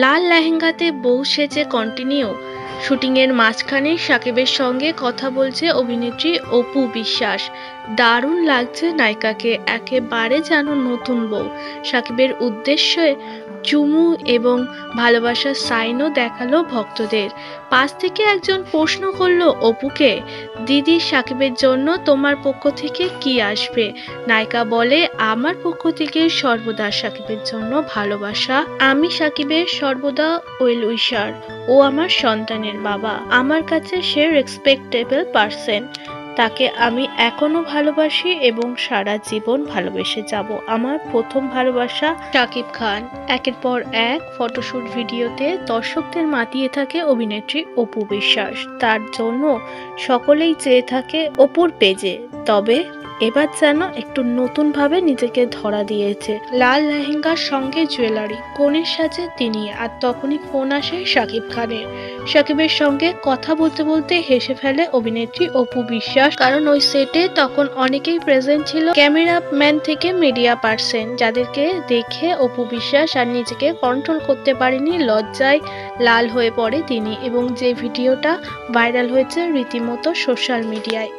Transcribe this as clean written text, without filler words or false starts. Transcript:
লাল লেহেঙ্গাতে বউ সেজে কন্টিনিউ। শুটিংয়ের মাঝখানে সাকিবের সঙ্গে কথা বলছে অভিনেত্রী অপু বিশ্বাস। দারুণ লাগছে নায়িকাকে, একেবারে যেন নতুন বউ। সাকিবের উদ্দেশ্যে চুমু এবং ভালোবাসার সাইনও দেখালো ভক্তদের। পাশ থেকে একজন প্রশ্ন করলো অপুকে, দিদি সাকিবের জন্য তোমার পক্ষ থেকে কি আসবে? নায়িকা বলে, আমার পক্ষ থেকে সর্বদা সাকিবের জন্য ভালোবাসা। আমি সাকিবের সর্বদা ওয়েল উইশার। ও আমার সন্তানের বাবা। আমার কাছে সে রেসপেক্টেবল পারসন। তাকে আমি এখনো ভালোবাসি এবং সারা জীবন ভালোবেসে যাব। আমার প্রথম ভালোবাসা শাকিব খান। একের পর এক ফটোশুট ভিডিওতে দর্শকদের মাতিয়ে থাকে অভিনেত্রী অপু বিশ্বাস। তার জন্য সকলেই চেয়ে থাকে অপুর পেজে। তবে এবার যেন একটু নতুন ভাবে নিজেকে ধরা দিয়েছে। লাল লেহেঙ্গার সঙ্গে জুয়েলারি, কনের সাজে তিনি। আর তখনই ফোন আসে শাকিব খানের। সাকিবের সঙ্গে কথা বলতে বলতে হেসে ফেলে অভিনেত্রী অপু বিশ্বাস, কারণ ওই সেটে তখন অনেকেই প্রেজেন্ট ছিল, ক্যামেরাম্যান থেকে মিডিয়া পার্সন, যাদেরকে দেখে অপু বিশ্বাস আর নিজেকে কন্ট্রোল করতে পারেনি। লজ্জায় লাল হয়ে পড়ে তিনি, এবং যে ভিডিওটা ভাইরাল হয়েছে রীতিমতো সোশ্যাল মিডিয়ায়।